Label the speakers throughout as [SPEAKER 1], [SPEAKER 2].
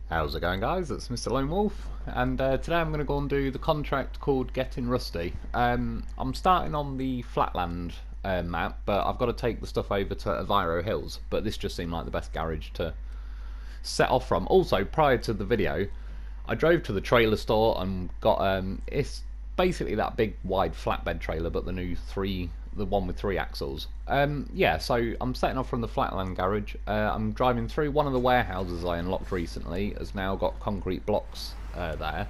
[SPEAKER 1] How's it going, guys? It's Mr. Lone Wolf, and today I'm going to go and do the contract called Getting Rusty. I'm starting on the Flatland map, but I've got to take the stuff over to Aviro Hills, but this just seemed like the best garage to set off from. Also, prior to the video, I drove to the trailer store and got, it's basically that big wide flatbed trailer, but the one with three axles. Yeah, so I'm setting off from the Flatland garage. I'm driving through one of the warehouses I unlocked recently. Has now got concrete blocks there.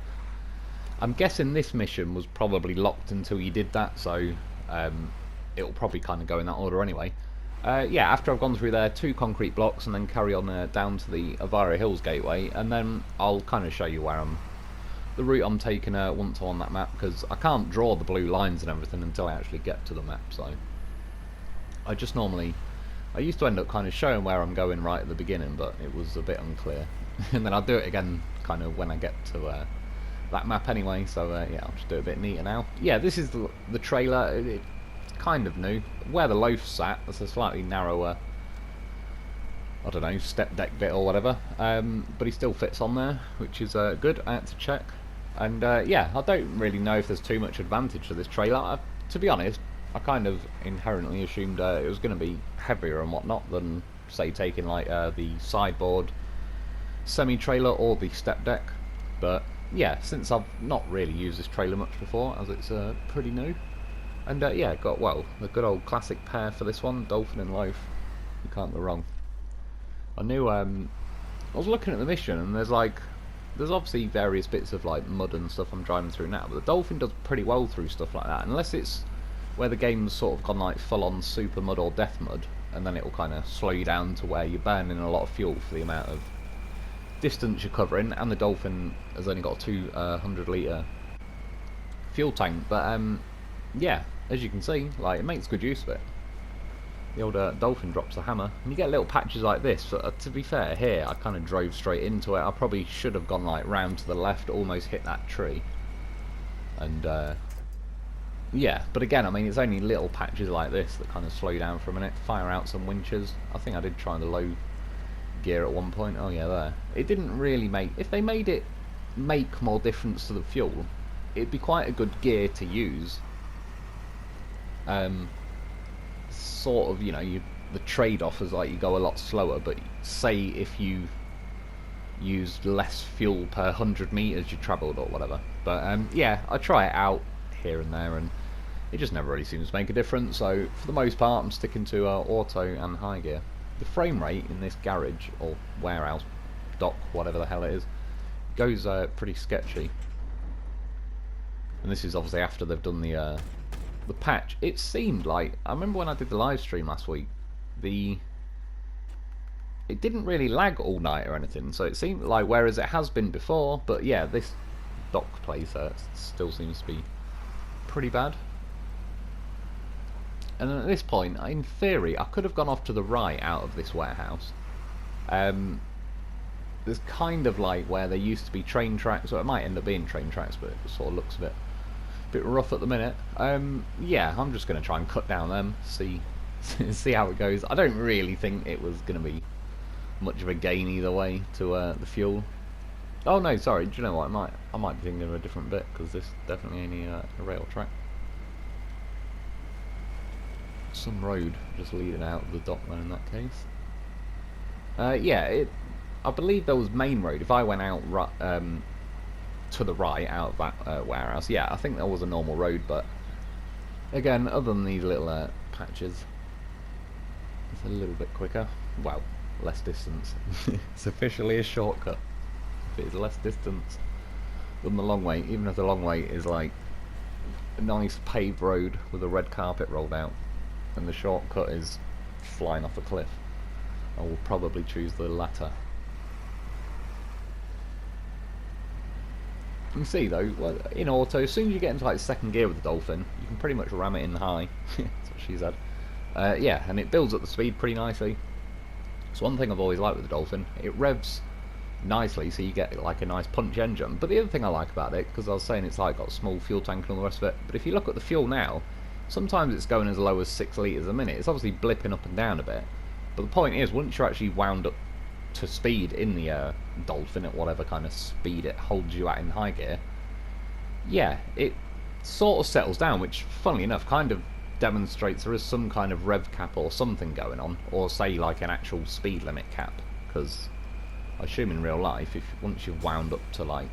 [SPEAKER 1] I'm guessing this mission was probably locked until you did that, so it'll probably kind of go in that order anyway. Yeah, after I've gone through there, 2 concrete blocks, and then carry on down to the Aviro Hills gateway, and then I'll kind of show you where the route I'm taking once I'm on that map, because I can't draw the blue lines and everything until I actually get to the map. So I used to end up kind of showing where I'm going right at the beginning, but it was a bit unclear. And then I'll do it again kind of when I get to that map anyway. So yeah, I'll just do it a bit neater now. Yeah, this is the trailer. It's kind of new. Where the Lo4f sat, that's a slightly narrower, I don't know, step deck bit or whatever, but he still fits on there, which is good. I had to check, and yeah, I don't really know if there's too much advantage to this trailer. To be honest, I kind of inherently assumed it was going to be heavier and whatnot than, say, taking like the sideboard semi-trailer or the step deck, but yeah, since I've not really used this trailer much before, as it's pretty new, and yeah, got, well, the good old classic pair for this one, Dolphin and Lo4f. You can't go wrong. I knew, I was looking at the mission, and there's obviously various bits of like mud and stuff I'm driving through now, but the Dolphin does pretty well through stuff like that, unless it's where the game's sort of gone like full on super mud or death mud, and then it'll kind of slow you down to where you're burning a lot of fuel for the amount of distance you're covering, and the Dolphin has only got a 200 litre fuel tank, but yeah, as you can see, like, it makes good use of it. The old Dolphin drops a hammer, and you get little patches like this. But to be fair, here I kind of drove straight into it. I probably should have gone like round to the left, almost hit that tree, and yeah. But again, I mean, it's only little patches like this that kind of slow you down for a minute. Fire out some winches. I think I did try the low gear at one point. Oh yeah, there. It didn't really make. If they made it make more difference to the fuel, it'd be quite a good gear to use. Sort of, you know, the trade-off is like you go a lot slower, but say if you used less fuel per 100 meters you travelled or whatever. But yeah, I try it out here and there, and it just never really seems to make a difference. So for the most part, I'm sticking to auto and high gear. The frame rate in this garage or warehouse, dock, whatever the hell it is, goes pretty sketchy. And this is obviously after they've done the patch. It seemed like, I remember when I did the live stream last week, it didn't really lag all night or anything, so it seemed like, whereas it has been before, but yeah, this dock place still seems to be pretty bad. And then at this point, in theory, I could have gone off to the right out of this warehouse. There's kind of like where there used to be train tracks, or it might end up being train tracks, but it sort of looks a bit rough at the minute. Yeah, I'm just going to try and cut down them, see how it goes. I don't really think it was going to be much of a gain either way to the fuel. Oh no, sorry, do you know what, I might be thinking of a different bit, because this definitely ain't a rail track. Some road just leading out of the dock there in that case. Yeah, I believe there was main road. If I went out to the right out of that warehouse, yeah, I think there was a normal road, but again, other than these little patches, it's a little bit quicker. Well, less distance. It's officially a shortcut if it is less distance than the long way, even if the long way is like a nice paved road with a red carpet rolled out, and the shortcut is flying off a cliff. I will probably choose the latter. You can see though, well, in auto, as soon as you get into like second gear with the Dolphin, you can pretty much ram it in high. That's what she said. Yeah, and it builds up the speed pretty nicely. It's one thing I've always liked with the Dolphin. It revs nicely, so you get like a nice punch engine. But the other thing I like about it, because I was saying it's like got a small fuel tank and all the rest of it, but if you look at the fuel now, sometimes it's going as low as 6 litres a minute. It's obviously blipping up and down a bit, but the point is, once you're actually wound up to speed in the Dolphin at whatever kind of speed it holds you at in high gear, yeah, it sort of settles down, which, funnily enough, kind of demonstrates there is some kind of rev cap or something going on, or say like an actual speed limit cap, because I assume in real life, if once you've wound up to like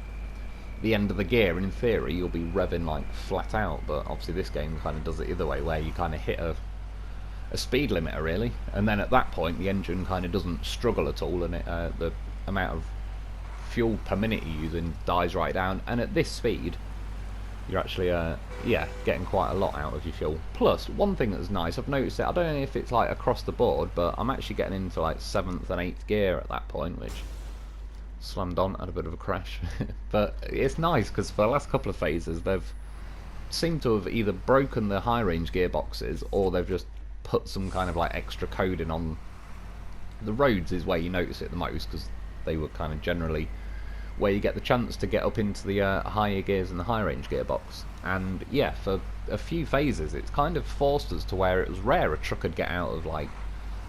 [SPEAKER 1] the end of the gear, in theory you'll be revving like flat out, but obviously this game kind of does it the other way, where you kind of hit a speed limiter really, and then at that point the engine kind of doesn't struggle at all, and the amount of fuel per minute you're using dies right down, and at this speed you're actually yeah, getting quite a lot out of your fuel. Plus, one thing that's nice, I've noticed it, I don't know if it's like across the board, but I'm actually getting into like 7th and 8th gear at that point, which slammed on, had a bit of a crash. But it's nice because for the last couple of phases they've seemed to have either broken the high range gearboxes, or they've just put some kind of like extra coding on the roads, is where you notice it the most, because they were kind of generally where you get the chance to get up into the higher gears and the high range gearbox. And yeah, for a few phases it's kind of forced us to where it was rare a truck could get out of like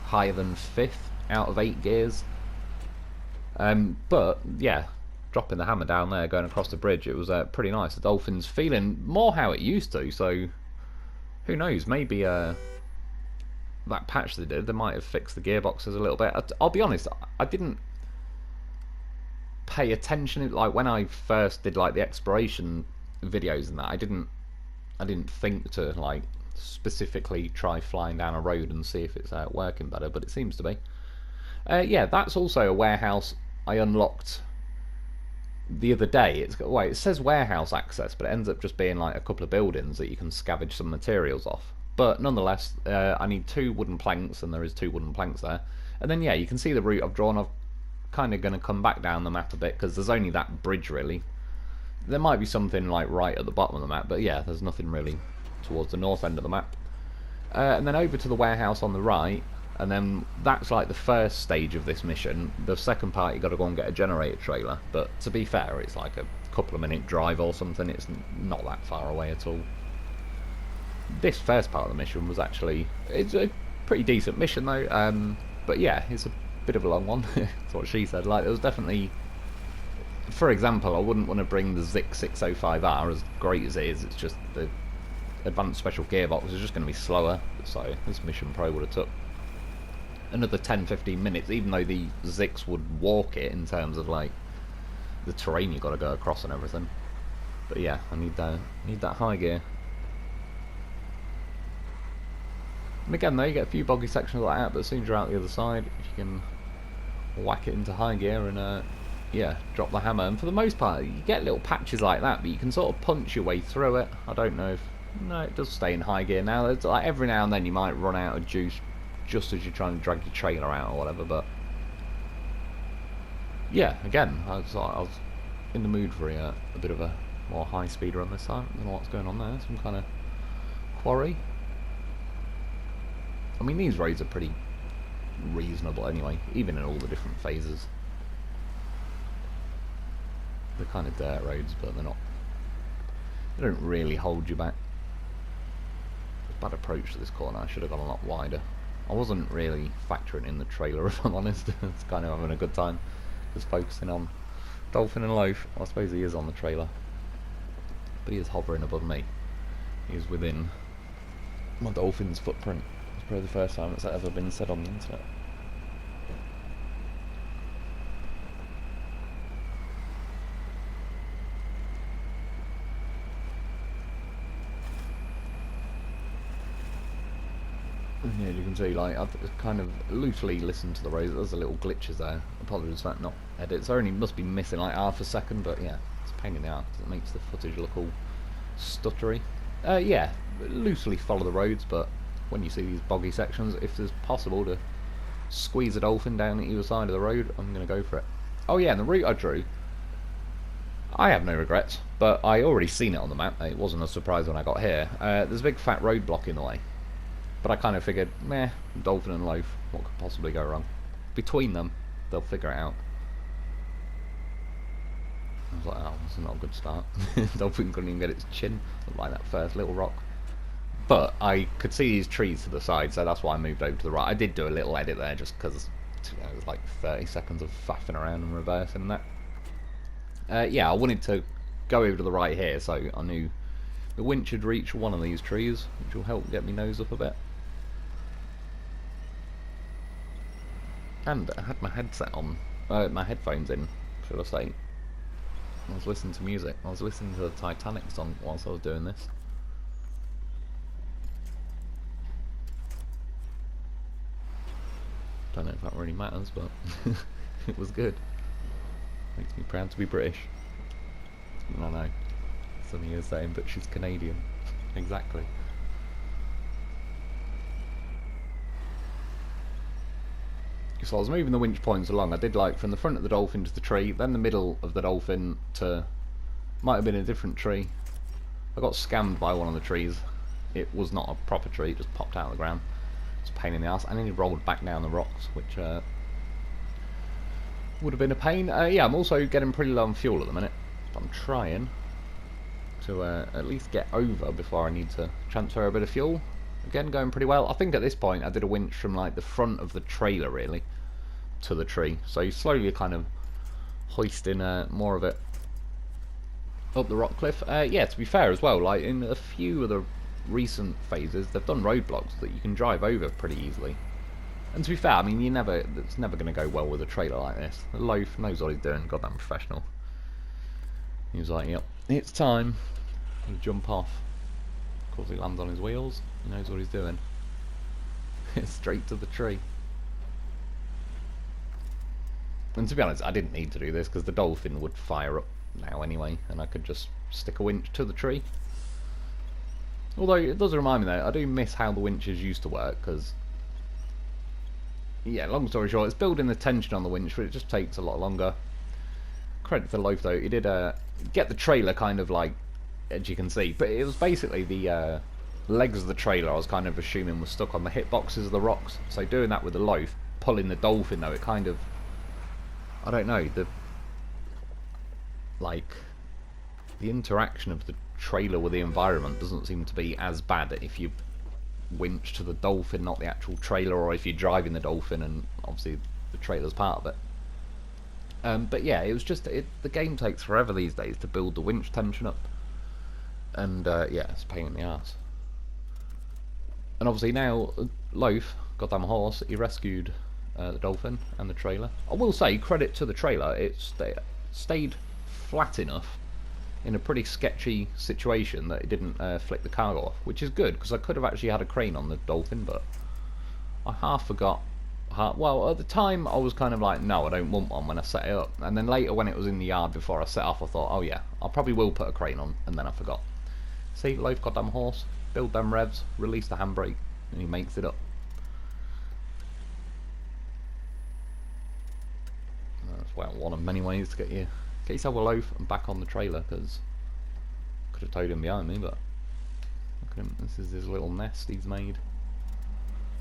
[SPEAKER 1] higher than 5th out of 8 gears. But yeah, dropping the hammer down there, going across the bridge, it was pretty nice. The Dolphin's feeling more how it used to, so who knows, maybe that patch they did, they might have fixed the gearboxes a little bit. I'll be honest, I didn't pay attention, like when I first did like the exploration videos and that, I didn't think to like specifically try flying down a road and see if it's working better, but it seems to be. Yeah, that's also a warehouse I unlocked the other day. It's got, well, it says warehouse access, but it ends up just being like a couple of buildings that you can scavenge some materials off. But nonetheless, I need 2 wooden planks, and there is 2 wooden planks there. And then yeah, you can see the route I've drawn. I've kind of going to come back down the map a bit, because there's only that bridge really. There might be something like right at the bottom of the map, but yeah, there's nothing really towards the north end of the map. And then over to the warehouse on the right, and then that's like the first stage of this mission. The second part, you got to go and get a generator trailer, but to be fair, it's like a couple of minute drive or something. It's not that far away at all. This first part of the mission was actually, it's a pretty decent mission though, but yeah, it's a bit of a long one. That's what she said. Like, it was definitely, for example, I wouldn't want to bring the Zik 605R, as great as it is, it's just the advanced special gearbox is just going to be slower, so this mission probably would have took another 10-15 minutes, even though the Ziks would walk it in terms of like the terrain you've got to go across and everything. But yeah, I need that high gear. And again though, you get a few boggy sections like that, but as soon as you're out the other side, if you can whack it into high gear and yeah, drop the hammer, and for the most part you get little patches like that, but you can sort of punch your way through it. I don't know if, no, it does stay in high gear now. It's like every now and then you might run out of juice just as you're trying to drag your trailer out or whatever, but yeah, again, I was in the mood for a bit of a more high speed run this time. I don't know what's going on there, some kind of quarry. I mean, these roads are pretty reasonable anyway, even in all the different phases. They're kind of dirt roads, but they don't really hold you back. Bad approach to this corner, I should have gone a lot wider. I wasn't really factoring in the trailer, if I'm honest. It's kind of having a good time, just focusing on Dolphin and Lo4f. I suppose he is on the trailer, but he is hovering above me. He is within my Dolphin's footprint. It's probably the first time it's ever been said on the internet. Yeah, you can see, like, I've kind of loosely listened to the roads. There's a little glitches there. Apologies for that, not edits. I only must be missing like half a second, but yeah, it's a pain in the arse because it makes the footage look all stuttery. Yeah, loosely follow the roads, but when you see these boggy sections, if it's possible to squeeze a Dolphin down at either side of the road, I'm going to go for it. Oh yeah, and the route I drew, I have no regrets, but I already seen it on the map. It wasn't a surprise when I got here. There's a big fat roadblock in the way. But I kind of figured, meh, Dolphin and Lo4f, what could possibly go wrong? Between them, they'll figure it out. I was like, oh, that's not a good start. Dolphin couldn't even get its chin, like that first little rock. But I could see these trees to the side, so that's why I moved over to the right. I did do a little edit there, just because It was like 30 seconds of faffing around and reversing and that. Yeah, I wanted to go over to the right here, so I knew the winch had reached one of these trees, which will help get me nose up a bit. And I had my headset on, my headphones in, should I say. I was listening to music. I was listening to the Titanic song whilst I was doing this. Don't know if that really matters, but it was good. Makes me proud to be British. I know. Some of you are saying, but she's Canadian. Exactly. So I was moving the winch points along. I did like from the front of the Dolphin to the tree, then the middle of the Dolphin to... might have been a different tree. I got scammed by one of the trees. It was not a proper tree, it just popped out of the ground. It's a pain in the ass. And then he rolled back down the rocks, which would have been a pain. Yeah, I'm also getting pretty low on fuel at the minute. So I'm trying to at least get over before I need to transfer a bit of fuel. Again, going pretty well. I think at this point I did a winch from like the front of the trailer really to the tree. So you slowly kind of hoisting more of it up the rock cliff. Yeah, to be fair as well, like in a few of the recent phases, they've done roadblocks that you can drive over pretty easily. And to be fair, I mean, it's never going to go well with a trailer like this. Lo4f knows what he's doing, goddamn professional. He was like, yep, it's time to jump off. Of course, he lands on his wheels. He knows what he's doing. Straight to the tree. And to be honest, I didn't need to do this because the Dolphin would fire up now anyway, and I could just stick a winch to the tree. Although it does remind me though, I do miss how the winches used to work because, yeah, long story short, it's building the tension on the winch, but it just takes a lot longer. Credit to Lo4f though, he did get the trailer kind of like, as you can see, but it was basically the legs of the trailer I was kind of assuming was stuck on the hitboxes of the rocks. So doing that with the Lo4f, pulling the Dolphin though, it kind of, I don't know, the interaction of the trailer with the environment doesn't seem to be as bad if you winch to the Dolphin, not the actual trailer, or if you're driving the Dolphin and obviously the trailer's part of it. But yeah, it was just, the game takes forever these days to build the winch tension up. And yeah, it's a pain in the ass. And obviously now, Lo4f, goddamn horse, he rescued the Dolphin and the trailer. I will say, credit to the trailer, it stayed flat enough in a pretty sketchy situation that it didn't flick the cargo off, which is good, because I could have actually had a crane on the Dolphin, but I half forgot. Well, at the time I was kind of like, no, I don't want one when I set it up, and then later when it was in the yard before I set off, I thought, oh yeah, I probably will put a crane on, and then I forgot. See, Lo4f goddamn horse, build them revs, release the handbrake, and he makes it up. That's well, one of many ways to get yourself a Lo4f and back on the trailer, because I could have towed him behind me, but look at him, this is his little nest he's made.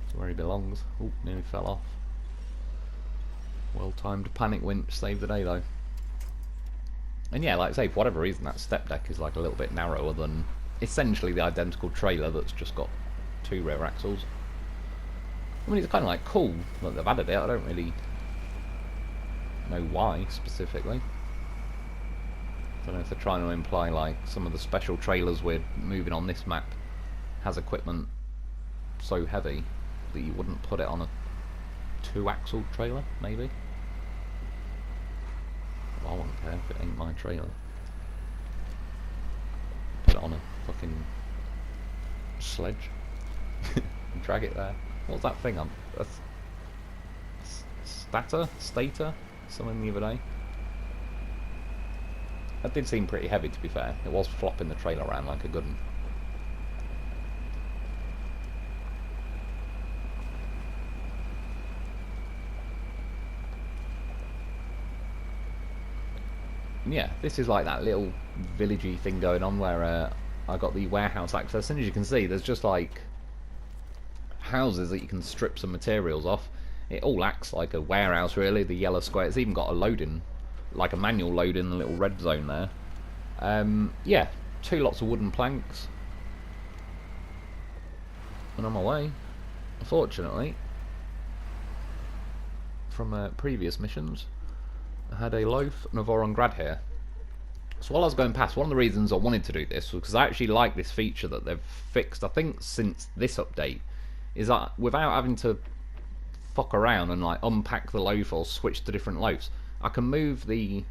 [SPEAKER 1] It's where he belongs. Oh, nearly fell off. Well timed panic winch, saved the day though. And yeah, like I say, for whatever reason that step deck is like a little bit narrower than essentially the identical trailer that's just got 2 rear axles. I mean, it's kind of like cool that they've added it, I don't really know why specifically. I don't know if they're trying to imply like some of the special trailers we're moving on this map has equipment so heavy that you wouldn't put it on a 2-axle trailer, maybe? Well, I wouldn't care if it ain't my trailer. Put it on a fucking sledge and drag it there. What was that thing on? Stator? Something the other day. That did seem pretty heavy, to be fair. It was flopping the trailer around like a good one. Yeah, this is like that little villagey thing going on where I got the warehouse access, and as you can see there's just like houses that you can strip some materials off. It all acts like a warehouse really, the yellow square. It's even got a loading, like a manual load in the little red zone there. Yeah, 2 lots of wooden planks. And on my way, fortunately from previous missions. I had a loaf and a Voron Grad here. So while I was going past, one of the reasons I wanted to do this was because I actually like this feature that they've fixed, I think, since this update, is that without having to fuck around and like unpack the loaf or switch to different loafs, I can move the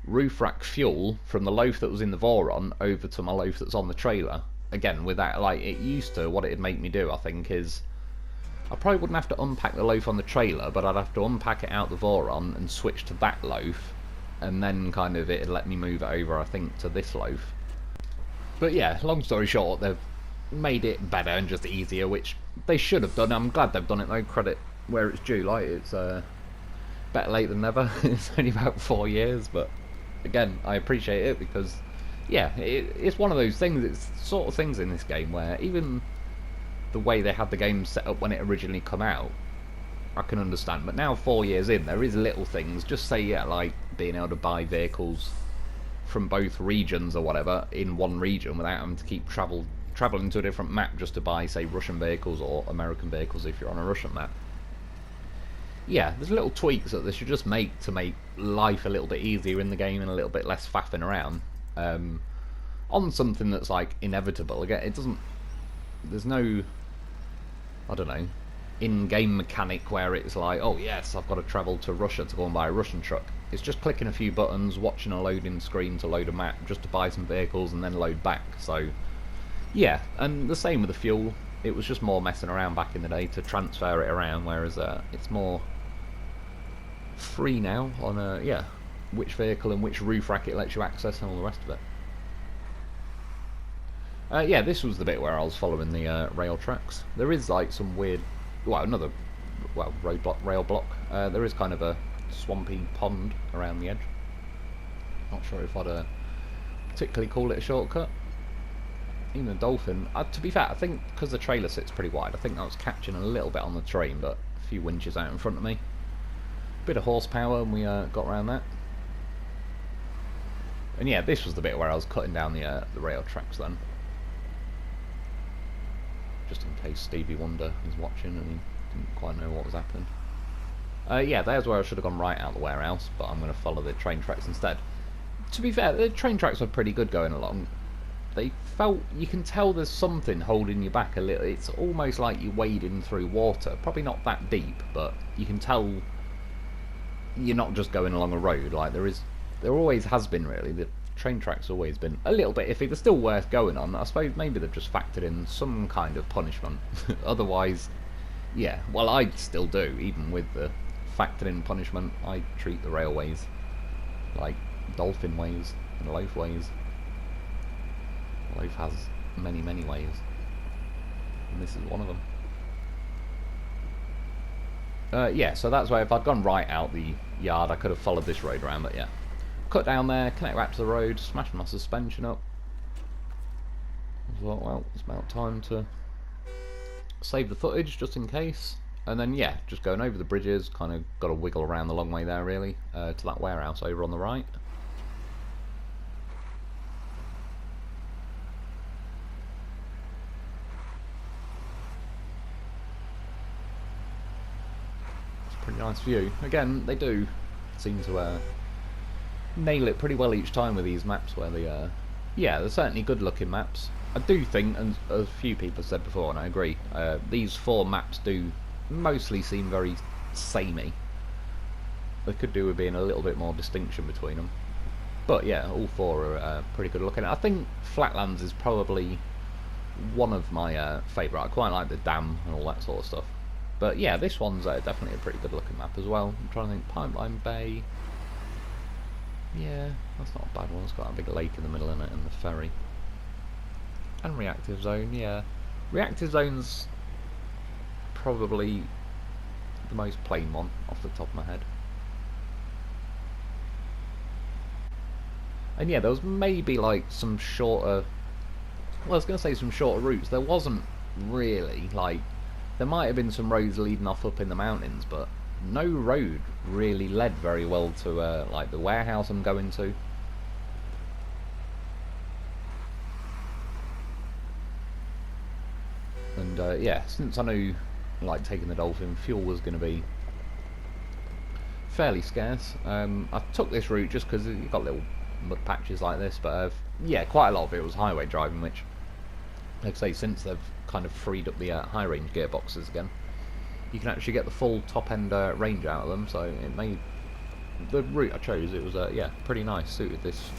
[SPEAKER 1] roof rack fuel from the loaf that was in the Voron over to my loaf that's on the trailer. Again, without, like, it used to, what it'd make me do, I think, is I probably wouldn't have to unpack the loaf on the trailer, but I'd have to unpack it out the Voron and switch to that loaf, and then kind of it'd let me move it over, I think, to this loaf. But yeah, long story short, they've made it better and just easier, which they should have done. I'm glad they've done it though, credit where it's due. Like, it's better late than never. It's only about 4 years, but again, I appreciate it because, yeah, it's one of those things, it's sort of things in this game where even the way they had the game set up when it originally come out, I can understand. But now 4 years in, there is little things, just say, yeah, like being able to buy vehicles from both regions or whatever in one region without having to keep traveling to a different map just to buy, say, Russian vehicles or American vehicles if you're on a Russian map. Yeah, there's little tweaks that they should just make to make life a little bit easier in the game and a little bit less faffing around on something that's like inevitable. Again, it doesn't, there's no, I don't know, in-game mechanic where it's like, oh yes, I've got to travel to Russia to go and buy a Russian truck. It's just clicking a few buttons, watching a loading screen to load a map just to buy some vehicles and then load back. So yeah, and the same with the fuel. It was just more messing around back in the day to transfer it around, whereas it's more free now on yeah, which vehicle and which roof rack it lets you access and all the rest of it. Yeah, this was the bit where I was following the rail tracks. There is like some weird, well, another, well, roadblock, rail block. There is kind of a swampy pond around the edge. Not sure if I'd particularly call it a shortcut. Even the Dolphin, to be fair, I think because the trailer sits pretty wide, I think that was catching a little bit on the terrain, but a few winches out in front of me. Bit of horsepower, and we got around that. And yeah, this was the bit where I was cutting down the rail tracks then. Just in case Stevie Wonder was watching and he didn't quite know what was happening. Yeah, there's where I should have gone right out the warehouse, but I'm going to follow the train tracks instead. To be fair, the train tracks were pretty good going along. They felt, you can tell there's something holding you back a little. It's almost like you're wading through water. Probably not that deep, but you can tell you're not just going along a road. Like there always has been, really. The train tracks always been a little bit iffy. They're still worth going on. I suppose maybe they've just factored in some kind of punishment. Otherwise, yeah, well, I still do, even with the factored in punishment. I treat the railways like Dolphin ways and Lo4f ways. Lo4f has many, many ways, and this is one of them. Yeah, so that's why if I'd gone right out the yard, I could have followed this road around, but yeah. Cut down there, connect back to the road, smashed my suspension up. I thought, well, it's about time to save the footage, just in case. And then, yeah, just going over the bridges, kind of got to wiggle around the long way there, really, to that warehouse over on the right. Pretty nice view. Again, they do seem to nail it pretty well each time with these maps where they, yeah, they're certainly good looking maps. I do think, and a few people have said before, and I agree, these 4 maps do mostly seem very samey. They could do with being a little bit more distinction between them. But yeah, all 4 are pretty good looking. I think Flatlands is probably one of my favourite. I quite like the dam and all that sort of stuff. But yeah, this one's definitely a pretty good looking map as well. I'm trying to think, Pipeline Bay. Yeah, that's not a bad one. It's got a big lake in the middle in it and the ferry. And Reactive Zone, yeah. Reactive Zone's probably the most plain one off the top of my head. And yeah, there was maybe like some shorter, well, I was going to say some shorter routes. There wasn't really, like, there might have been some roads leading off up in the mountains, but no road really led very well to like the warehouse I'm going to. And yeah, since I knew like taking the Dolphin, fuel was going to be fairly scarce. I took this route just because you've got little mud patches like this, but yeah, quite a lot of it was highway driving, which, like I say, since they've kind of freed up the high range gearboxes again, you can actually get the full top end range out of them. So it made the route I chose, it was yeah, pretty nice, suited this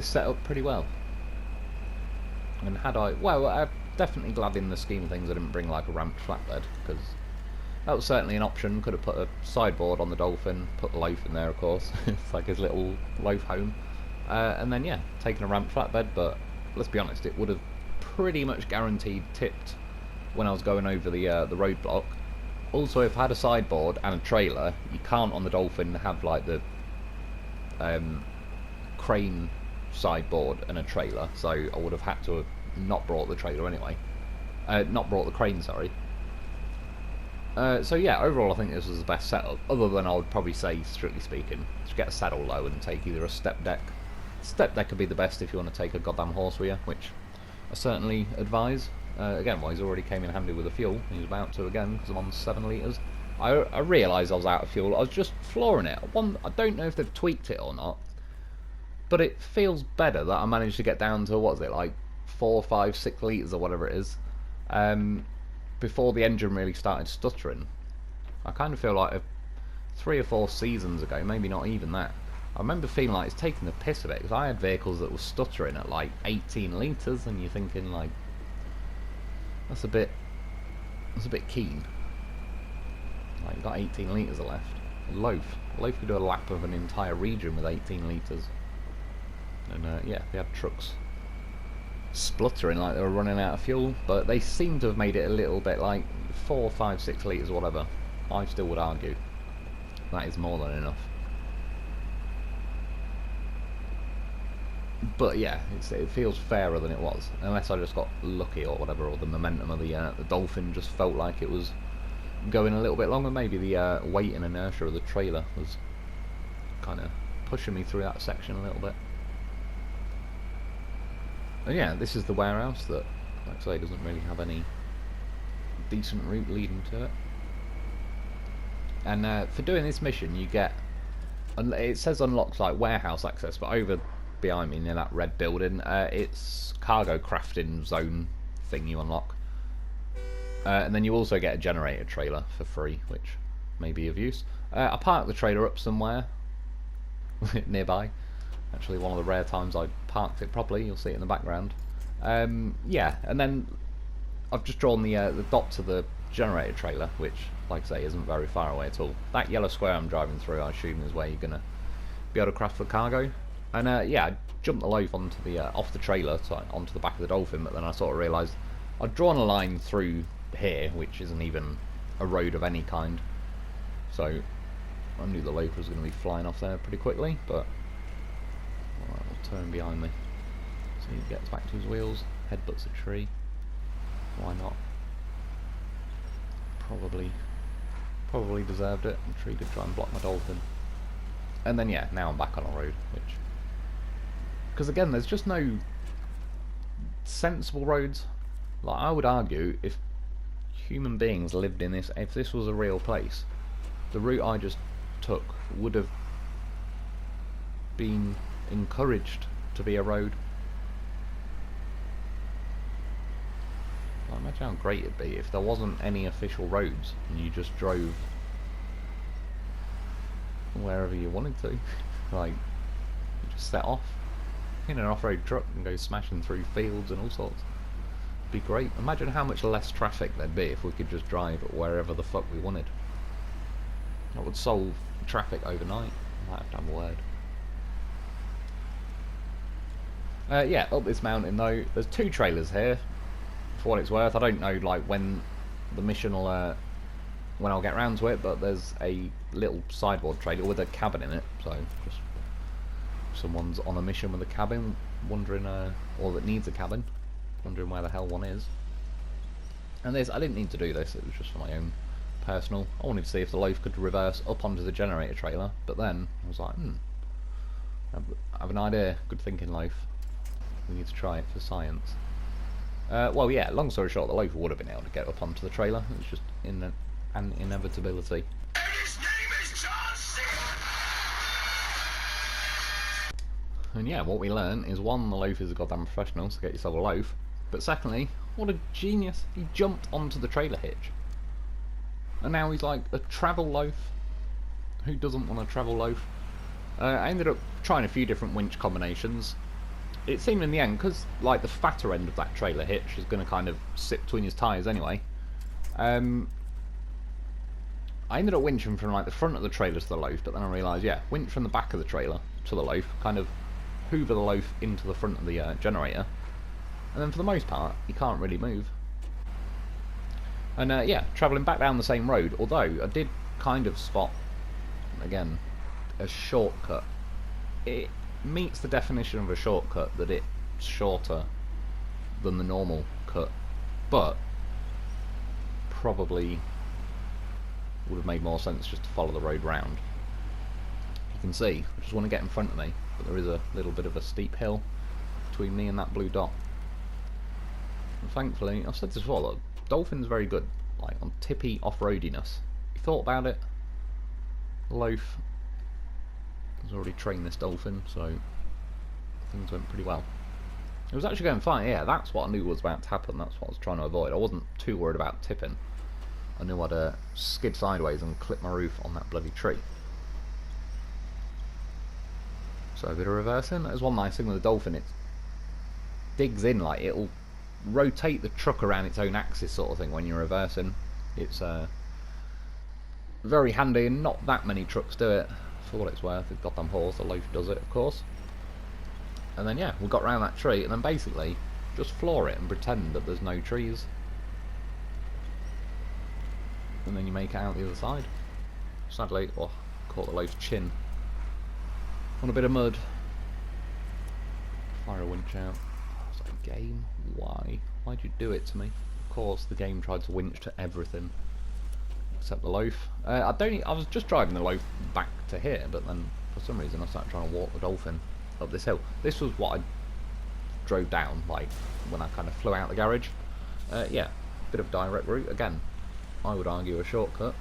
[SPEAKER 1] setup pretty well. And had I, well, I'm definitely glad in the scheme of things I didn't bring like a ramped flatbed, because that was certainly an option. Could have put a sideboard on the Dolphin, put the Lo4f in there, of course. It's like his little Lo4f home. And then, yeah, taking a ramped flatbed, but let's be honest, it would have pretty much guaranteed tipped when I was going over the roadblock. Also, if I had a sideboard and a trailer, you can't on the Dolphin have like the crane sideboard and a trailer, so I would have had to have not brought the trailer anyway. Not brought the crane, sorry. So yeah, overall I think this was the best setup, other than I would probably say, strictly speaking, to get a saddle low and take either a step deck. Step deck would be the best if you want to take a goddamn horse with you, which I certainly advise. Again, well, he's already came in handy with the fuel. He's about to again, because I'm on 7 litres. I realised I was out of fuel. I was just flooring it. I don't know if they've tweaked it or not, but it feels better that I managed to get down to, what is it, like 4, 5, 6 litres or whatever it is, before the engine really started stuttering. I kind of feel like 3 or 4 seasons ago, maybe not even that, I remember feeling like it's taking the piss a bit, because I had vehicles that were stuttering at like 18 litres, and you're thinking like, that's a bit keen. Like, you've got 18 litres left. Lo4f could do a lap of an entire region with 18 litres. And yeah, they had trucks spluttering like they were running out of fuel, but they seem to have made it a little bit like 4, 5, 6 litres or whatever. I still would argue that is more than enough. But yeah, it feels fairer than it was, unless I just got lucky or whatever, or the momentum of the Dolphin just felt like it was going a little bit longer. Maybe the weight and inertia of the trailer was kind of pushing me through that section a little bit. And yeah, this is the warehouse that, like I say, doesn't really have any decent route leading to it. And for doing this mission, you get, it says unlocks like warehouse access, but over behind me near that red building, it's cargo crafting zone thing you unlock. And then you also get a generator trailer for free, which may be of use. I parked the trailer up somewhere nearby. Actually, one of the rare times I parked it properly. You'll see it in the background. Yeah, and then I've just drawn the dot to the generator trailer, which, like I say, isn't very far away at all. That yellow square I'm driving through, I assume, is where you're gonna be able to craft the cargo. And yeah, I jumped the Lo4f onto the off the trailer, so onto the back of the Dolphin. But then I sort of realised I'd drawn a line through here, which isn't even a road of any kind. So I knew the Lo4f was going to be flying off there pretty quickly, but alright, we'll turn behind me. So he gets back to his wheels, headbutts a tree. Why not? Probably deserved it. The tree did try and block my Dolphin. And then yeah, now I'm back on a road, which, because again, there's just no sensible roads. Like, I would argue, if human beings lived in this, if this was a real place, the route I just took would have been encouraged to be a road. Like, imagine how great it'd be if there wasn't any official roads and you just drove wherever you wanted to. Like, you just set off in an off-road truck and go smashing through fields and all sorts. It'd be great. Imagine how much less traffic there'd be if we could just drive wherever the fuck we wanted. That would solve traffic overnight. I might have to have a word. Yeah, up this mountain though, there's 2 trailers here. For what it's worth, I don't know like when the mission will when I'll get round to it, but there's a little sideboard trailer with a cabin in it, so just someone's on a mission with a cabin, wondering, or that needs a cabin, wondering where the hell one is. And this, I didn't need to do this, it was just for my own personal. I wanted to see if the Lo4f could reverse up onto the generator trailer, but then I was like, I have an idea, good thinking Lo4f. We need to try it for science. Well, yeah, long story short, the Lo4f would have been able to get up onto the trailer. It was just an inevitability.
[SPEAKER 2] And his name is John C.
[SPEAKER 1] And yeah, what we learn is one, the loaf is a goddamn professional, so get yourself a loaf. But secondly, what a genius, he jumped onto the trailer hitch. And now he's like a travel loaf. Who doesn't want a travel loaf? I ended up trying a few different winch combinations. It seemed in the end, because like the fatter end of that trailer hitch is going to kind of sit between his tyres anyway. I ended up winching from like the front of the trailer to the loaf, but then I realised, yeah, winch from the back of the trailer to the loaf, kind of hoover the loaf into the front of the generator, and then for the most part, you can't really move. And yeah, travelling back down the same road, although I did kind of spot, again, a shortcut. It meets the definition of a shortcut, that it's shorter than the normal cut, but probably would have made more sense just to follow the road round. You can see, I just want to get in front of me, but there is a little bit of a steep hill between me and that blue dot. And thankfully, I've said this before, look, Dolphin's very good, like on tippy off-roadiness. You thought about it, Loaf has already trained this Dolphin, so things went pretty well. It was actually going fine, yeah, that's what I knew was about to happen, that's what I was trying to avoid. I wasn't too worried about tipping. I knew I'd skid sideways and clip my roof on that bloody tree. So a bit of reversing. There's one nice thing with the Dolphin, it digs in, like it'll rotate the truck around its own axis sort of thing when you're reversing. It's very handy, and not that many trucks do it. For what it's worth, the goddamn horse, the Loaf does it, of course. And then yeah, we got around that tree, and then basically just floor it and pretend that there's no trees. And then you make it out the other side. Sadly, oh, caught the Loaf's chin on a bit of mud. Fire a winch out. It's like, game, why? Why'd you do it to me? Of course, the game tried to winch to everything except the Loaf. I was just driving the Loaf back to here, but then for some reason I started trying to walk the Dolphin up this hill. This was what I drove down, like when I kind of flew out the garage. Yeah, bit of direct route again. I would argue a shortcut,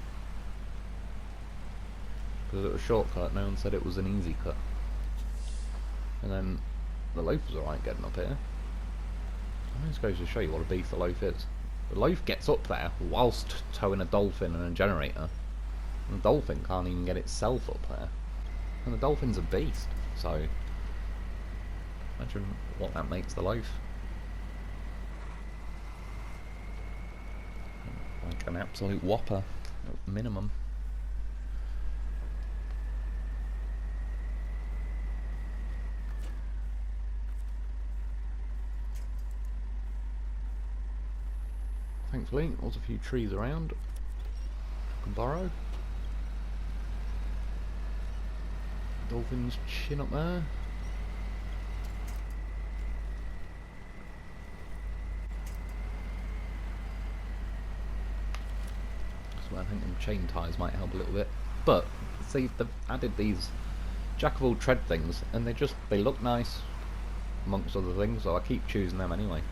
[SPEAKER 1] because it was a shortcut, no one said it was an easy cut. And then the Loaf was alright getting up here. I just goes to show you what a beast the Loaf is. The Loaf gets up there whilst towing a Dolphin and a generator, and the Dolphin can't even get itself up there. And the Dolphin's a beast, so imagine what that makes the Loaf. Like an absolute whopper, at minimum. Thankfully, there was a few trees around I can borrow. Dolphin's chin up there. So I think them chain ties might help a little bit. But see, they've added these jack of all trade things, and they look nice amongst other things, so I keep choosing them anyway.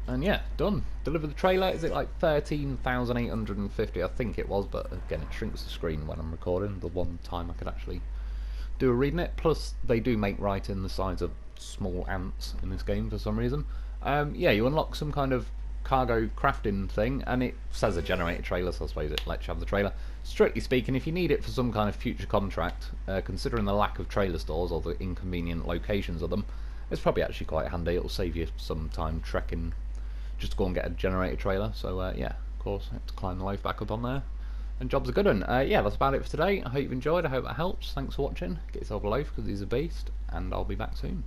[SPEAKER 1] And yeah, done. Delivered the trailer. Is it like 13,850? I think it was, but again, it shrinks the screen when I'm recording. The one time I could actually do a reading it. Plus, they do make writing the size of small ants in this game for some reason. Yeah, you unlock some kind of cargo crafting thing, and it says a generator trailer, so I suppose it lets you have the trailer. Strictly speaking, if you need it for some kind of future contract, considering the lack of trailer stores or the inconvenient locations of them, it's probably actually quite handy. It'll save you some time trekking just to go and get a generator trailer. So yeah, of course, I have to climb the Loaf back up on there, and job's a good one. Yeah, that's about it for today. I hope you've enjoyed. I hope that helps. Thanks for watching. Get yourself a Loaf because he's a beast, and I'll be back soon.